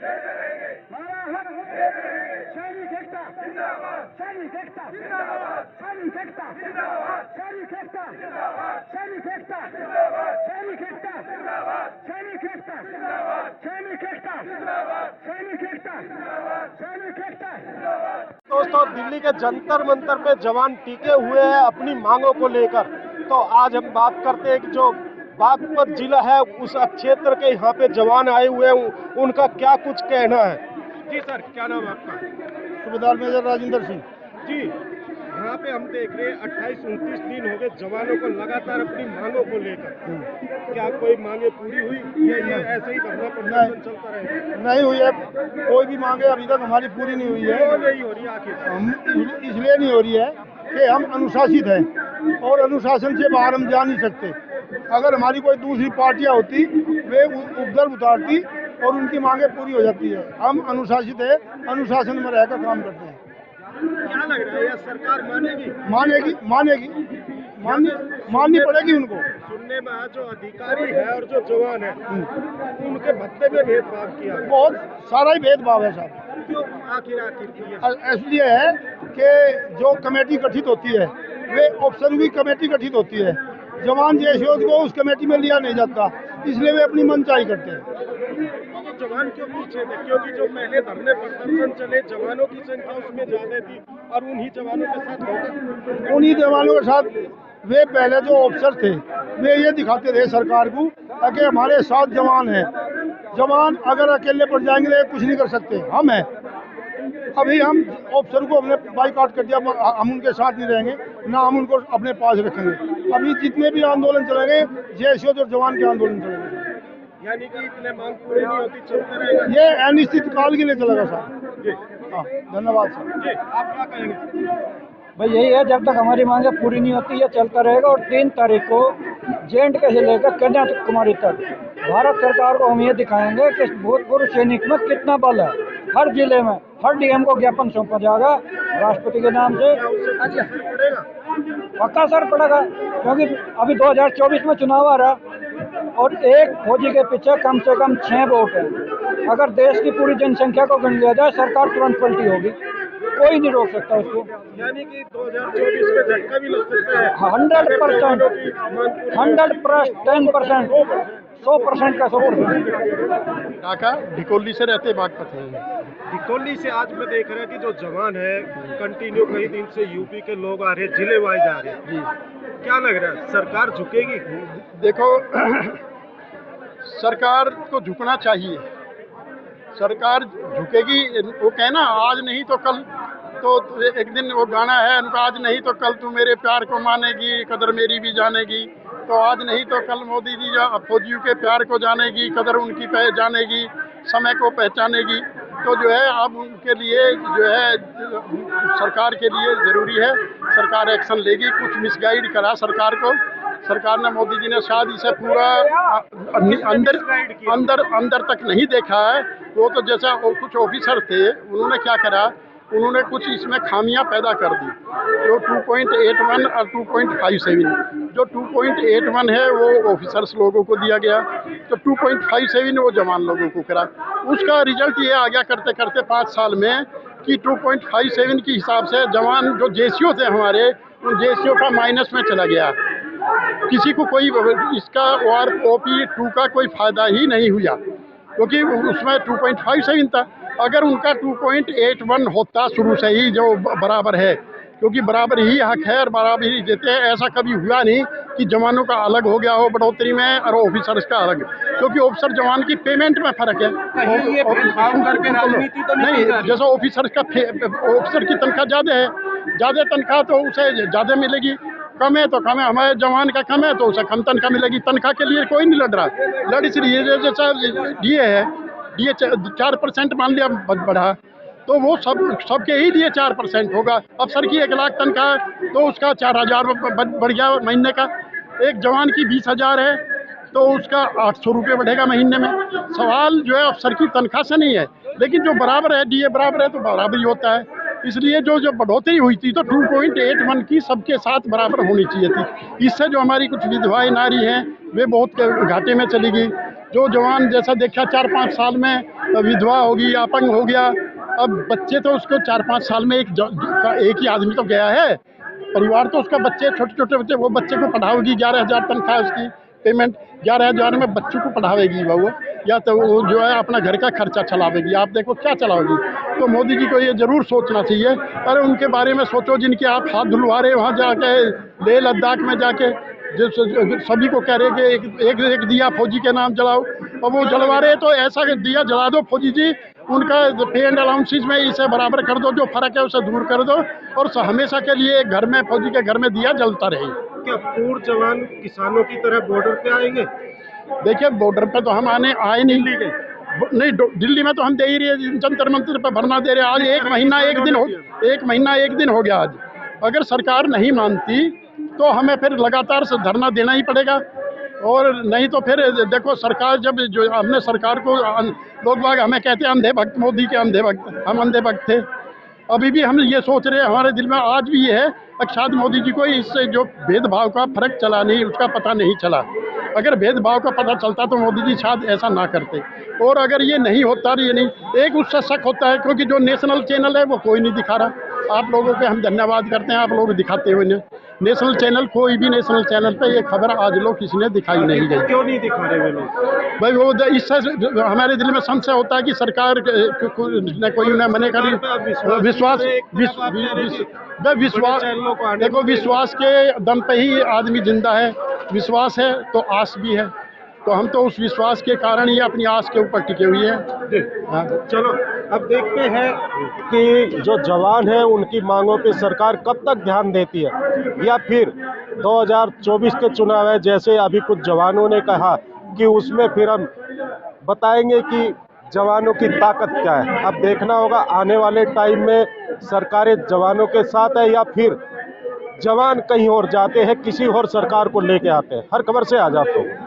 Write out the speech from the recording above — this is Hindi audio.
हमारा हक सैनिक एकता, सैनिक एकता, सैनिक एकता, सैनिक एकता, सैनिक एकता, सैनिक एकता, सैनिक एकता, सैनिक एकता, सैनिक एकता, सैनिक एकता। दोस्तों, दिल्ली के जंतर मंतर पे जवान टिके हुए हैं अपनी मांगों को लेकर। तो आज हम बात करते हैं कि जो बागपत जिला है उस क्षेत्र के यहाँ पे जवान आए हुए हैं, उनका क्या कुछ कहना है। जी सर, क्या नाम है आपका? सूबेदार मेजर राजेंद्र सिंह। जी, यहाँ पे हम देख रहे हैं 28-29 दिन हो गए जवानों को लगातार अपनी मांगों को लेकर। क्या कोई मांगे पूरी हुई या ये ऐसे ही धरना प्रदर्शन चलता रहेगा? नहीं हुई है, कोई भी मांगे अभी तक हमारी पूरी नहीं हुई है। क्यों नहीं हो रही आखिर? हम इसलिए नहीं हो रही है कि हम अनुशासित हैं और अनुशासन से बाहर हम जा नहीं सकते। अगर हमारी कोई दूसरी पार्टियां होती वे उपद्रव उतारती और उनकी मांगे पूरी हो जाती है। हम अनुशासित है, अनुशासन में रहकर काम करते हैं। क्या लग रहा है यह सरकार मानेगी? मानेगी, मानेगी, माननी पड़ेगी उनको। सुनने में आया जो अधिकारी है और जो जवान है उनके भत्ते में भेदभाव किया गया। बहुत सारा ही भेदभाव है साहब। क्यों आखिर इसलिए है कि जो कमेटी गठित होती है वे अफसरों की कमेटी गठित होती है, जवान जैसे को उस कमेटी में लिया नहीं जाता, इसलिए वे अपनी मनचाही करते हैं। तो जवान क्यों पीछे थे? क्योंकि जो पहले धरने प्रदर्शन चले जवानों की संख्या उसमें ज्यादा थी और उन्हीं जवानों के साथ होगा। उन्हीं जवानों के साथ वे पहले जो अफसर थे वे ये दिखाते थे सरकार को कि हमारे साथ जवान हैं, जवान अगर अकेले पड़ जाएंगे तो कुछ नहीं कर सकते, हम हैं। अभी हम अफसर को हमने बाइकआउट कर दिया, हम उनके साथ नहीं रहेंगे, ना हम उनको अपने पास रखेंगे। अभी जितने भी आंदोलन चलेंगे जैसे और जवान के आंदोलन चलेंगे। यानी कि इतने मांग पूरी नहीं होती, चलते रहेगा। ये अनिश्चित काल के लिए चलेगा साहब। हाँ, धन्यवाद साहब। जी, आप क्या कहेंगे? भाई यही है, जब तक हमारी मांगे पूरी नहीं होती ये चलता रहेगा। और 3 तारीख को J&K से लेकर कन्याकुमारी तक भारत सरकार को हम ये दिखाएंगे कि भूतपूर्व सैनिक में कितना बल है। हर जिले में हर डीएम को ज्ञापन सौंपा जाएगा राष्ट्रपति के नाम से। पक्का असर पड़ेगा, क्योंकि अभी 2024 में चुनाव आ रहा और एक फौजी के पीछे कम से कम 6 वोट है। अगर देश की पूरी जनसंख्या को गिन लिया जाए सरकार तुरंत पलटी होगी, कोई नहीं रोक सकता उसको। यानी कि 2024 में झटका भी लग सकता है। 100%, 110%, 100% का 100%। काका ढिकोली से रहते बागपत है। ढिकोली से आज मैं देख रहा है कि जो जवान है कंटिन्यू कई दिन से यूपी के लोग आ रहे हैं, जिले वाइज आ रहे हैं। जी, क्या लग रहा है सरकार झुकेगी? देखो सरकार को झुकना चाहिए, सरकार झुकेगी। वो कहना आज नहीं तो कल, तो एक दिन वो गाना है उनका, आज नहीं तो कल तू मेरे प्यार को मानेगी, कदर मेरी भी जानेगी। तो आज नहीं तो कल मोदी जी फौजियों के प्यार को जानेगी, कदर उनकी जानेगी, समय को पहचानेगी। तो जो है अब उनके लिए जो है सरकार के लिए ज़रूरी है, सरकार एक्शन लेगी। कुछ मिसगाइड करा सरकार को, सरकार ने, मोदी जी ने शायद इसे पूरा अंदर तक नहीं देखा है। वो तो जैसा कुछ ऑफिसर थे उन्होंने क्या करा, उन्होंने कुछ इसमें खामियां पैदा कर दी। जो 2.81 और 2.57, जो 2.81 है वो ऑफिसर्स लोगों को दिया गया, तो 2.57 वो जवान लोगों को करा। उसका रिजल्ट ये आ गया करते करते 5 साल में कि 2.57 के हिसाब से जवान जो जेसीओ थे हमारे, उन जेसीओ का माइनस में चला गया। किसी को कोई इसका OROP-2 का कोई फ़ायदा ही नहीं हुआ, क्योंकि उसमें 2.57 था। अगर उनका 2.81 होता शुरू से ही, जो बराबर है, क्योंकि बराबर ही हक है और बराबर ही देते हैं। ऐसा कभी हुआ नहीं कि जवानों का अलग हो गया हो बढ़ोतरी में और ऑफिसर्स का अलग, क्योंकि ऑफिसर जवान की पेमेंट में फ़र्क है। ये करके राजनीति तो नहीं, जैसा ऑफिसर की तनख्वाह ज़्यादा है, ज़्यादा तनख्वाह तो उसे ज़्यादा मिलेगी, कम है तो कम है। हमारे जवान का कम है तो उसे कम तनख्वाह मिलेगी। तनख्वाह के लिए कोई नहीं लड़ रहा, लड़ इसलिए जैसा DA है, DA 4% मान लिया बढ़ा, तो वो सबके ही लिए 4% होगा। अफसर की 1 लाख तनख्वाह तो उसका 4000 बढ़ गया महीने का। एक जवान की 20,000 है तो उसका 800 रुपये बढ़ेगा महीने में। सवाल जो है अफसर की तनख्वाह से नहीं है, लेकिन जो बराबर है, DA बराबर है तो बराबर ही होता है। इसलिए जो बढ़ोतरी हुई थी तो 2.81 की सबके साथ बराबर होनी चाहिए थी। इससे जो हमारी कुछ विधवाएं नारी हैं वे बहुत घाटे में चली गई। जो जवान जैसा देखा 4-5 साल में विधवा होगी, अपंग हो गया। अब बच्चे तो उसको 4-5 साल में एक ही आदमी तो गया है, परिवार तो उसका बच्चे छोटे छोटे बच्चे, वो बच्चे को पढ़ाओगी, 11,000 तनख्वाह उसकी पेमेंट, 11,000 में बच्चों को पढ़ावेगी वो, या तो वो जो है अपना घर का खर्चा चलावेगी। आप देखो क्या चलाओगी। तो मोदी जी को ये जरूर सोचना चाहिए। अरे उनके बारे में सोचो जिनके आप हाथ धुलवा रहे, वहाँ जाके लेह लद्दाख में जाके जो सभी को कह रहे कि एक दिया फौजी के नाम जलाओ, और वो जलवा रहे। तो ऐसा दिया जला दो फौजी जी, उनका पे एंड अलाउंसेस में इसे बराबर कर दो, जो फर्क है उसे दूर कर दो, और हमेशा के लिए घर में फौजी के घर में दिया जलता रहे। क्या पूर्व जवान किसानों की तरह बॉर्डर पे आएंगे? देखिए बॉर्डर पे तो हम आए नहीं, दिल्ली में तो हम दे ही रहे, जंतर मंतर पे भरना दे रहे। आज 1 महीना 1 दिन हो गया। आज अगर सरकार नहीं मानती तो हमें फिर लगातार से धरना देना ही पड़ेगा, और नहीं तो फिर देखो सरकार जब जो हमने सरकार को, लोग बाग हमें कहते हैं अंधे भक्त, मोदी के अंधे भक्त, हम अंधे भक्त थे। अभी भी हम ये सोच रहे हैं, हमारे दिल में आज भी ये है कि शायद मोदी जी को इससे जो भेदभाव का फर्क चला नहीं, उसका पता नहीं चला। अगर भेदभाव का पता चलता तो मोदी जी शायद ऐसा ना करते। और अगर ये नहीं होता, ये नहीं, एक उससे शक होता है क्योंकि जो नेशनल चैनल है वो कोई नहीं दिखा रहा। आप लोगों के हम धन्यवाद करते हैं, आप लोग दिखाते हुए ने नेशनल चैनल, कोई भी नेशनल चैनल पे ये खबर आज लोग किसी ने दिखाई नहीं गई। क्यों नहीं दिखा रहे लोग? भाई वो इससे हमारे दिल में संशय होता है कि सरकार ने कोई उन्हें मने करी। विश्वास देखो, विश्वास के दम पे ही आदमी जिंदा है। विश्वास है तो आस भी है, तो हम तो उस विश्वास के कारण ही अपनी आस के ऊपर टिके हुए हैं। चलो अब देखते हैं कि जो जवान है उनकी मांगों पे सरकार कब तक ध्यान देती है, या फिर 2024 के चुनाव है, जैसे अभी कुछ जवानों ने कहा कि उसमें फिर हम बताएंगे कि जवानों की ताकत क्या है। अब देखना होगा आने वाले टाइम में सरकारें जवानों के साथ है या फिर जवान कहीं और जाते हैं, किसी और सरकार को लेके आते हैं। हर खबर से आ जाता हूँ।